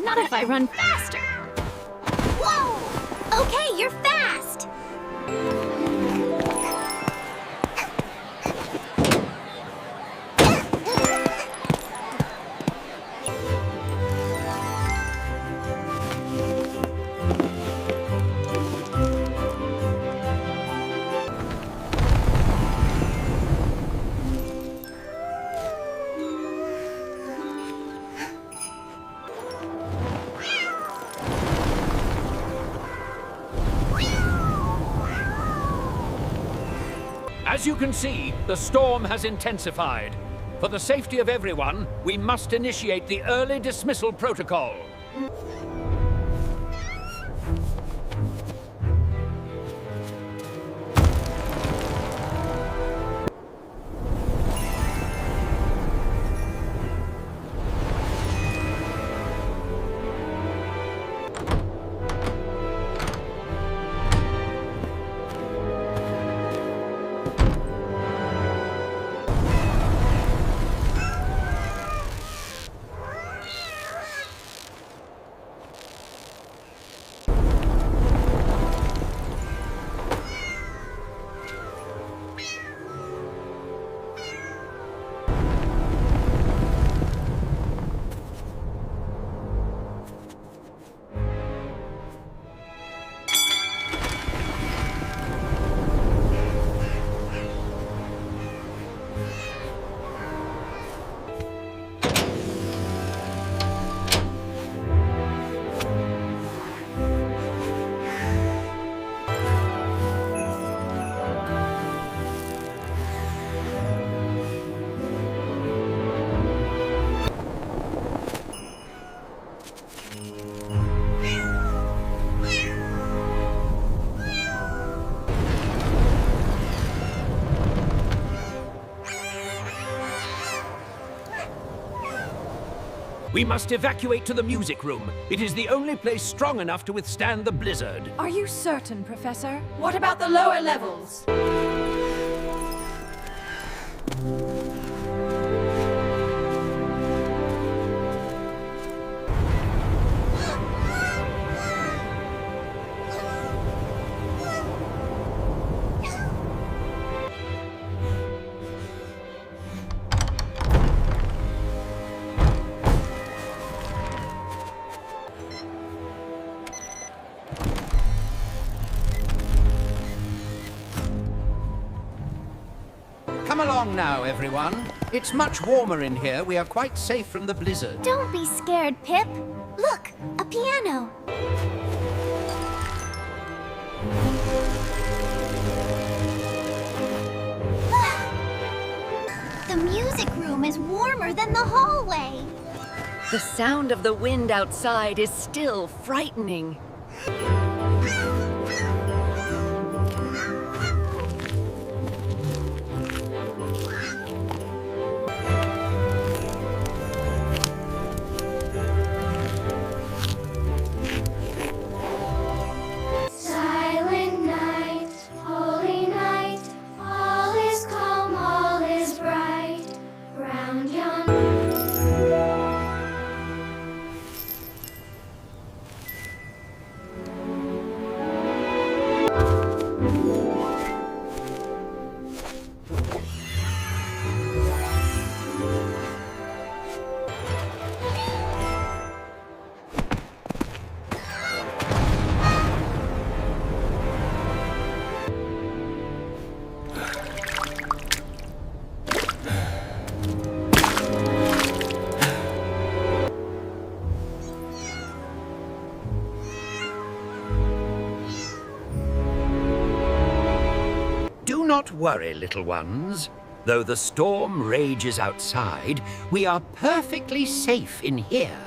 Not if I run faster. Whoa! Okay, you're fast! As you can see, the storm has intensified. For the safety of everyone, we must initiate the early dismissal protocol. We must evacuate to the music room. It is the only place strong enough to withstand the blizzard. Are you certain, Professor? What about the lower levels? Come along now, everyone. It's much warmer in here. We are quite safe from the blizzard. Don't be scared, Pip. Look, a piano. The music room is warmer than the hallway. The sound of the wind outside is still frightening. Silent night, holy night, all is calm, all is bright, round yon. Do not worry, little ones. Though the storm rages outside, we are perfectly safe in here.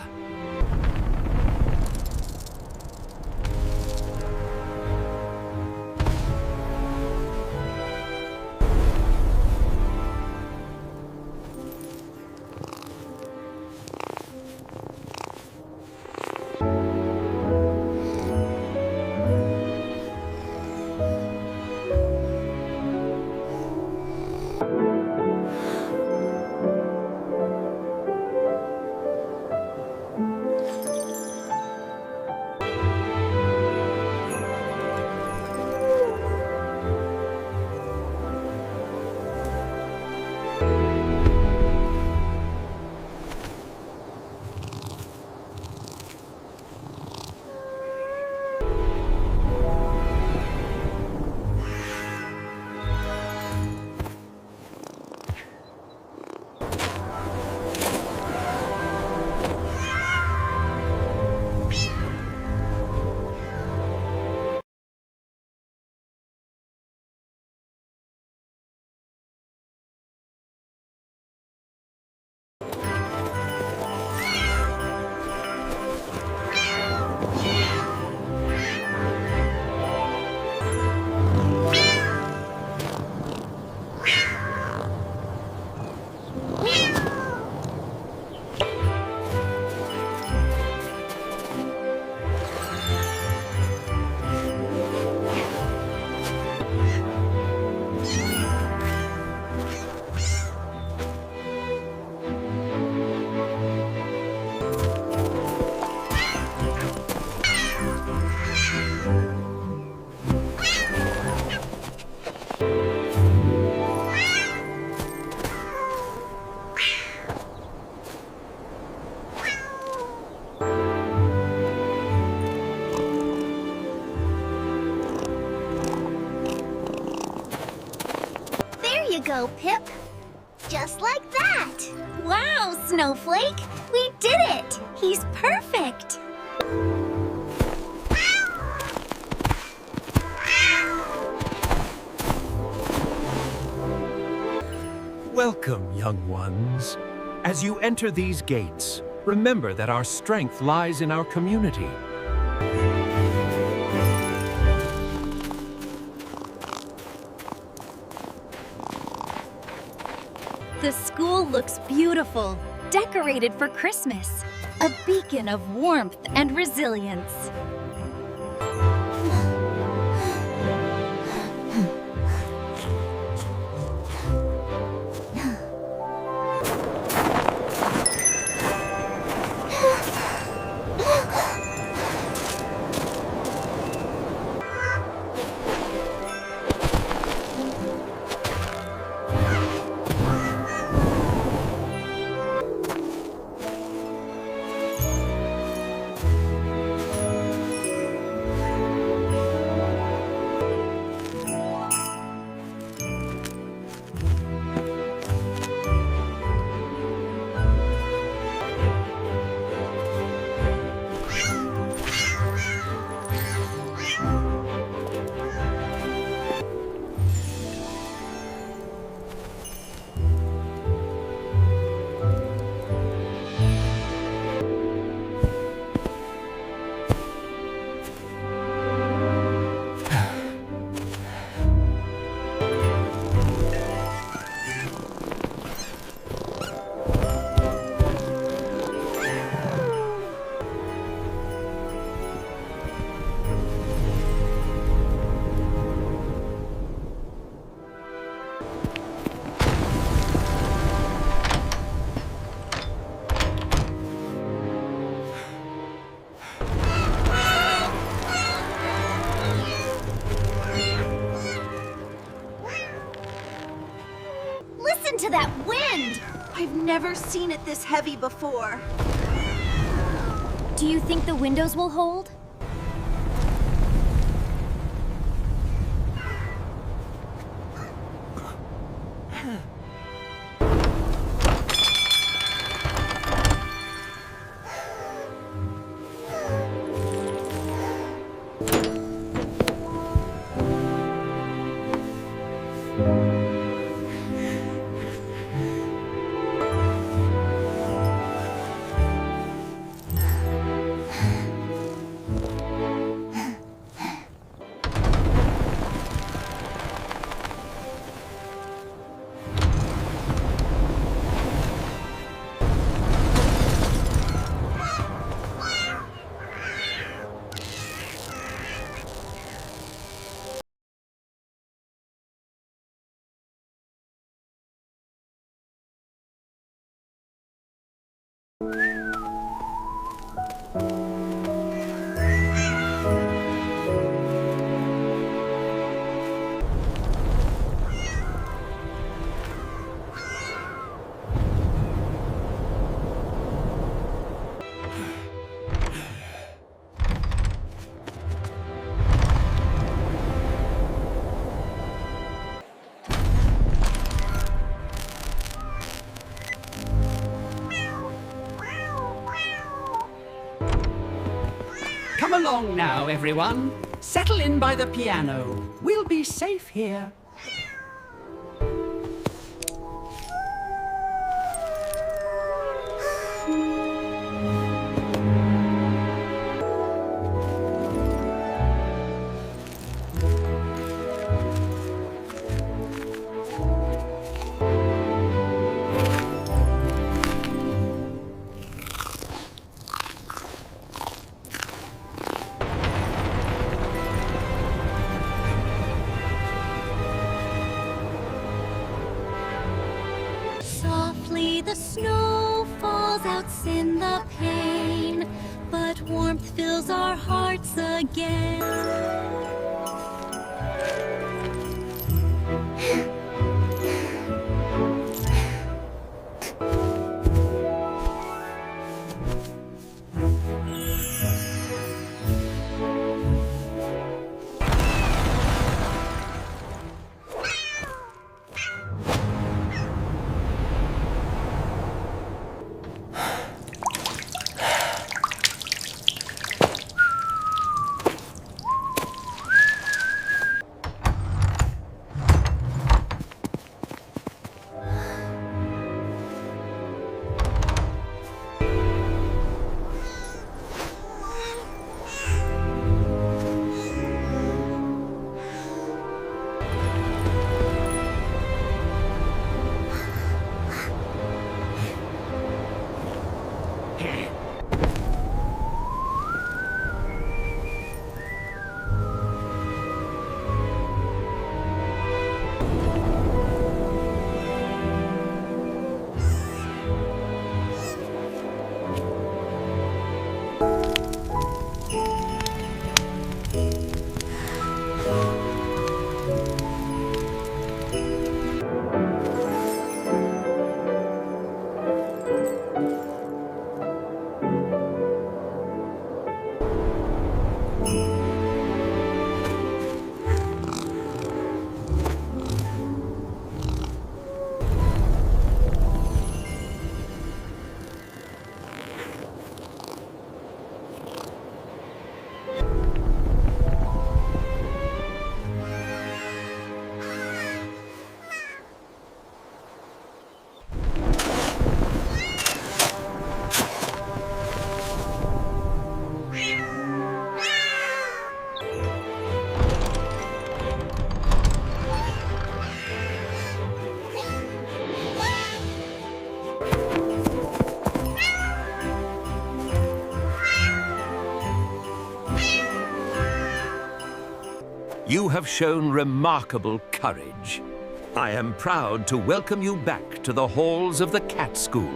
go, Pip. Just like that. Wow, Snowflake. We did it. He's perfect. Welcome, young ones. As you enter these gates, remember that our strength lies in our community. The school looks beautiful, decorated for Christmas. A beacon of warmth and resilience. Listen to that wind! I've never seen it this heavy before. Do you think the windows will hold? Come along now, everyone. Settle in by the piano. We'll be safe here. The snow falls out in the pane, but warmth fills our hearts again. You have shown remarkable courage. I am proud to welcome you back to the halls of the cat school.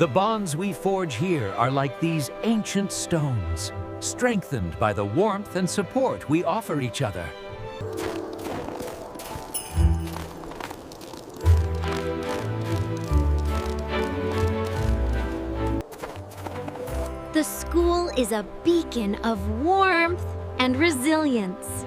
The bonds we forge here are like these ancient stones, strengthened by the warmth and support we offer each other. The school is a beacon of warmth and resilience.